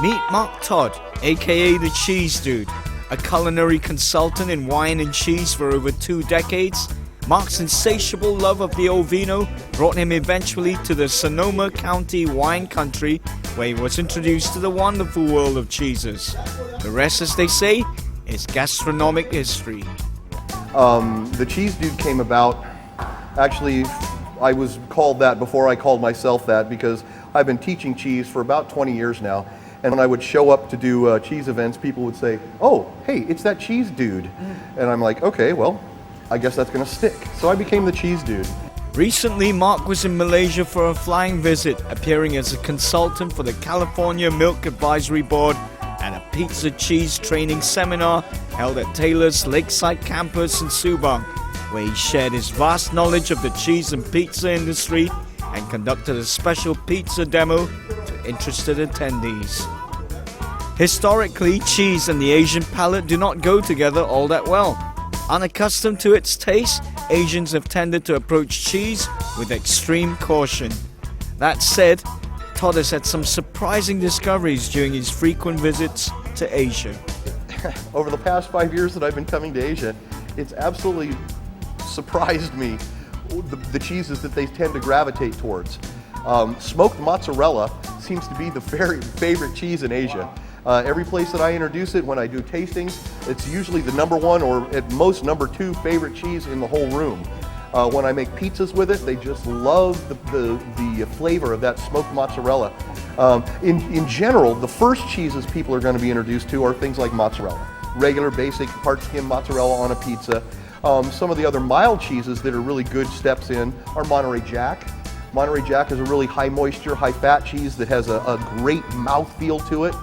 Meet Mark Todd, aka the Cheese Dude, a culinary consultant in wine and cheese for over 2 decades. Mark's insatiable love of the old vino brought him eventually to the Sonoma County wine country, where he was introduced to the wonderful world of cheeses. The rest, as they say, is gastronomic history. The Cheese Dude came about, actually, I was called that before I called myself that, because I've been teaching cheese for about 20 years now. And when I would show up to do cheese events, people would say, "Oh, hey, it's that Cheese Dude." And I'm like, okay, well, I guess that's gonna stick. So I became the Cheese Dude. Recently, Mark was in Malaysia for a flying visit, appearing as a consultant for the California Milk Advisory Board at a pizza cheese training seminar held at Taylor's Lakeside campus in Subang, where he shared his vast knowledge of the cheese and pizza industry and conducted a special pizza demo to interested attendees. Historically, cheese and the Asian palate do not go together all that well. Unaccustomed to its taste, Asians have tended to approach cheese with extreme caution. That said, Todd has had some surprising discoveries during his frequent visits to Asia. Over the past 5 years that I've been coming to Asia, it's absolutely surprised me the cheeses that they tend to gravitate towards. Smoked mozzarella seems to be the very favorite cheese in Asia. Every place that I introduce it, when I do tastings, it's usually the #1 or at most #2 favorite cheese in the whole room. When I make pizzas with it, they just love the flavor of that smoked mozzarella. In general, the first cheeses people are going to be introduced to are things like mozzarella. Regular, basic, part-skim mozzarella on a pizza. Some of the other mild cheeses that are really good steps in are Monterey Jack. Monterey Jack is a really high moisture, high fat cheese that has a great mouthfeel to it.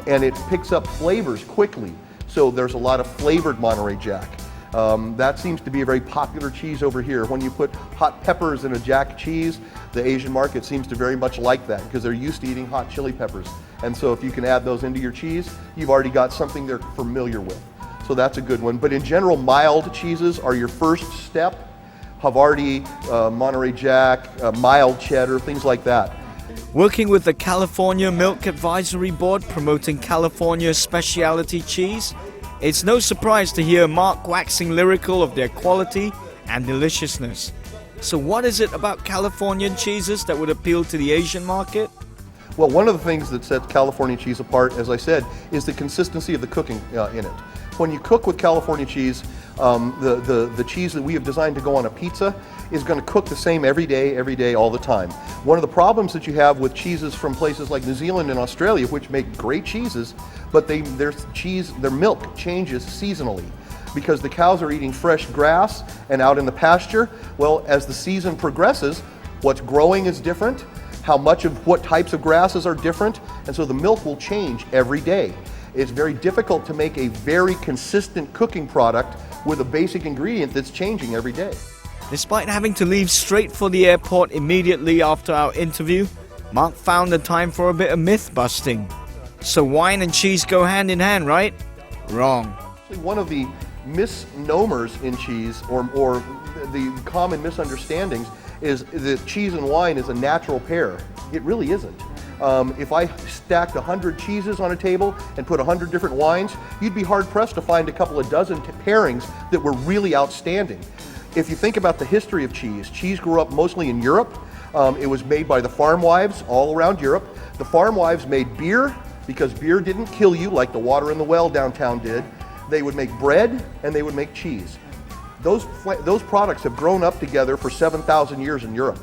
And it picks up flavors quickly. So there's a lot of flavored Monterey Jack. That seems to be a very popular cheese over here. When you put hot peppers in a Jack cheese, the Asian market seems to very much like that because they're used to eating hot chili peppers. And so if you can add those into your cheese, you've already got something they're familiar with. So that's a good one. But in general, mild cheeses are your first step. Havarti, Monterey Jack, mild cheddar, things like that. Working with the California Milk Advisory Board promoting California speciality cheese, it's no surprise to hear Mark waxing lyrical of their quality and deliciousness. So what is it about Californian cheeses that would appeal to the Asian market? Well, one of the things that sets California cheese apart, as I said, is the consistency of the cooking in it. When you cook with California cheese, the cheese that we have designed to go on a pizza is going to cook the same every day, all the time. One of the problems that you have with cheeses from places like New Zealand and Australia, which make great cheeses, but their milk changes seasonally because the cows are eating fresh grass and out in the pasture. Well, as the season progresses, what's growing is different, how much of what types of grasses are different, and so the milk will change every day. It's very difficult to make a very consistent cooking product with a basic ingredient that's changing every day. Despite having to leave straight for the airport immediately after our interview, Mark found the time for a bit of myth busting. So wine and cheese go hand in hand, right? Wrong. One of the misnomers in cheese, or the common misunderstandings, is that cheese and wine is a natural pair. It really isn't. If I stacked 100 cheeses on a table and put 100 different wines, you'd be hard-pressed to find a couple of dozen pairings that were really outstanding. If you think about the history of cheese, cheese grew up mostly in Europe. It was made by the farm wives all around Europe. The farm wives made beer because beer didn't kill you like the water in the well downtown did. They would make bread and they would make cheese. Those products have grown up together for 7,000 years in Europe.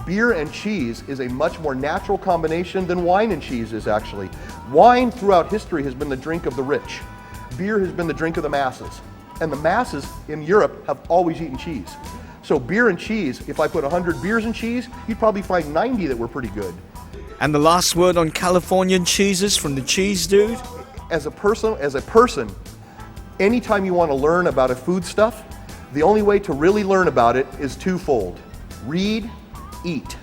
Beer and cheese is a much more natural combination than wine and cheese is actually. Wine throughout history has been the drink of the rich. Beer has been the drink of the masses. And the masses in Europe have always eaten cheese. So beer and cheese, if I put 100 beers and cheese, you'd probably find 90 that were pretty good. And the last word on Californian cheeses from the Cheese Dude? As a person, anytime you want to learn about a foodstuff, the only way to really learn about it is twofold. Read, eat.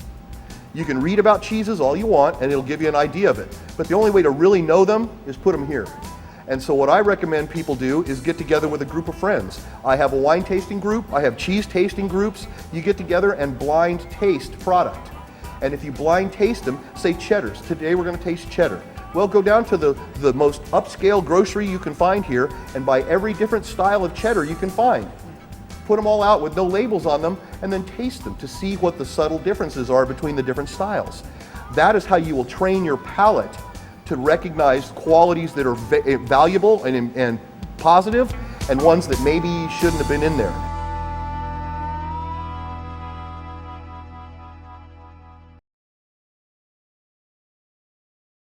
You can read about cheeses all you want and it'll give you an idea of it. But the only way to really know them is put them here. And so what I recommend people do is get together with a group of friends. I have a wine tasting group, I have cheese tasting groups. You get together and blind taste product. And if you blind taste them, say cheddars. Today we're going to taste cheddar. Well, go down to the most upscale grocery you can find here and buy every different style of cheddar you can find. Put them all out with no labels on them and then taste them to see what the subtle differences are between the different styles. That is how you will train your palate to recognize qualities that are valuable and positive, and ones that maybe shouldn't have been in there.